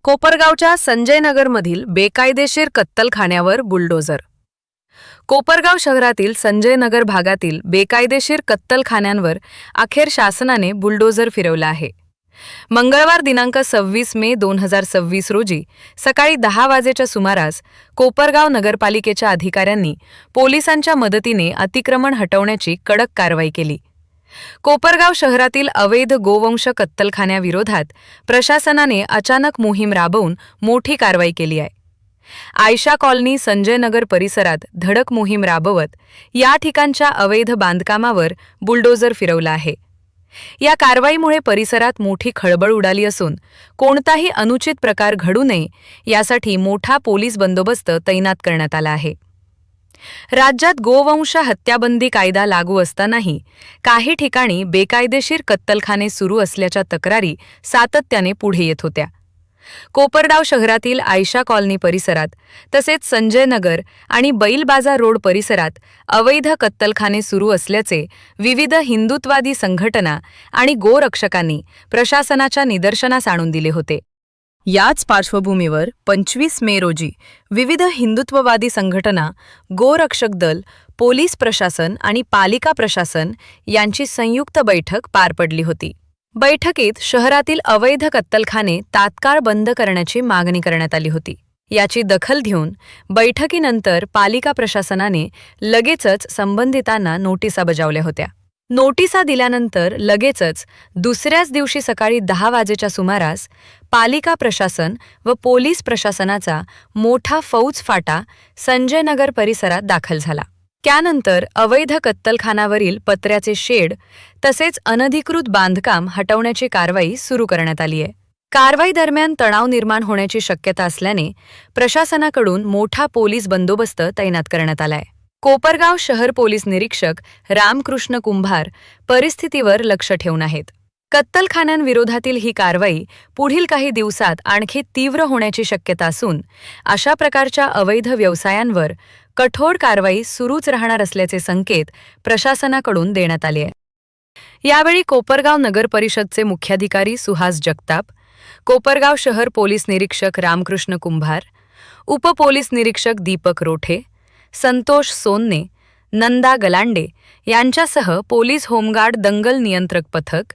कोपरगावच्या संजय नगरमधील बेकायदेशीर कत्तलखान्यावर बुलडोझर. कोपरगाव शहरातील संजय नगर भागातील बेकायदेशीर कत्तलखान्यांवर अखेर शासनाने बुलडोझर फिरवला आहे. मंगळवार दिनांक 26 मे 2026 रोजी सकाळी 10 वाजेच्या सुमारास कोपरगाव नगरपालिकेच्या अधिकाऱ्यांनी पोलिसांच्या मदतीने अतिक्रमण हटवण्याची कडक कारवाई केली. कोपरगाव शहरातील अवैध गोवंश कत्तलखान्याविरोधात प्रशासनाने अचानक मोहीम राबवून मोठी कारवाई केली आहे. आयशा कॉलनी संजय नगर परिसरात धडक मोहीम राबवत या ठिकाणच्या अवैध बांधकामावर बुलडोझर फिरवला आहे. या कारवाईमुळे परिसरात मोठी खळबळ उडाली असून कोणताही अनुचित प्रकार घडू नये यासाठी मोठा पोलीस बंदोबस्त तैनात करण्यात आला आहे. राज्यात गोवंश हत्याबंदी कायदा लागू असतानाही काही ठिकाणी बेकायदेशीर कत्तलखाने सुरू असल्याच्या तक्रारी सातत्याने पुढे येत होत्या. कोपरगाव शहरातील आयशा कॉलनी परिसरात तसेच संजय नगर आणि बैल बाजार रोड परिसरात अवैध कत्तलखाने सुरू असल्याचे विविध हिंदुत्ववादी संघटना आणि गोरक्षकांनी प्रशासनाच्या निदर्शनास आणून दिले होते. याच पार्श्वभूमीवर 25 मे रोजी विविध हिंदुत्ववादी संघटना, गोरक्षक दल, पोलीस प्रशासन आणि पालिका प्रशासन यांची संयुक्त बैठक पार पडली होती. बैठकीत शहरातील अवैध कत्तलखाने तात्काळ बंद करण्याची मागणी करण्यात आली होती. याची दखल घेऊन बैठकीनंतर पालिका प्रशासनाने लगेचच संबंधितांना नोटिसा बजावल्या होत्या. नोटिसा दिल्यानंतर लगेचच दुसऱ्याच दिवशी सकाळी 10 वाजेच्या सुमारास पालिका प्रशासन व पोलीस प्रशासनाचा मोठा फौज फाटा संजय नगर परिसरात दाखल झाला. त्यानंतर अवैध कत्तलखानावरील पत्र्याचे शेड तसेच अनधिकृत बांधकाम हटवण्याची कारवाई सुरू करण्यात आली आहे. कारवाई दरम्यान तणाव निर्माण होण्याची शक्यता असल्याने प्रशासनाकडून मोठा पोलीस बंदोबस्त तैनात करण्यात आलाय. कोपरगाव शहर पोलीस निरीक्षक रामकृष्ण कुंभार परिस्थितीवर लक्ष ठेवून आहेत. कत्तलखान्यांविरोधातील ही कारवाई पुढील काही दिवसात आणखी तीव्र होण्याची शक्यता असून अशा प्रकारच्या अवैध व्यवसायांवर कठोर कारवाई सुरूच राहणार असल्याचे संकेत प्रशासनाकडून देण्यात आले आहे. यावेळी कोपरगाव नगर परिषदचे मुख्याधिकारी सुहास जगताप, कोपरगाव शहर पोलीस निरीक्षक रामकृष्ण कुंभार, उपपोलीस निरीक्षक दीपक रोठे, संतोष सोन्ने, नंदा गलांडे यांच्यासह पोलीस होमगार्ड दंगल नियंत्रक पथक,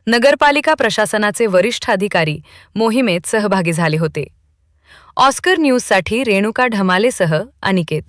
नगरपालिका प्रशासनाचे वरिष्ठ अधिकारी मोहिमेत सहभागी झाले होते. ऑस्कर न्यूजसाठी रेणुका ढमालेसह अनिकेत.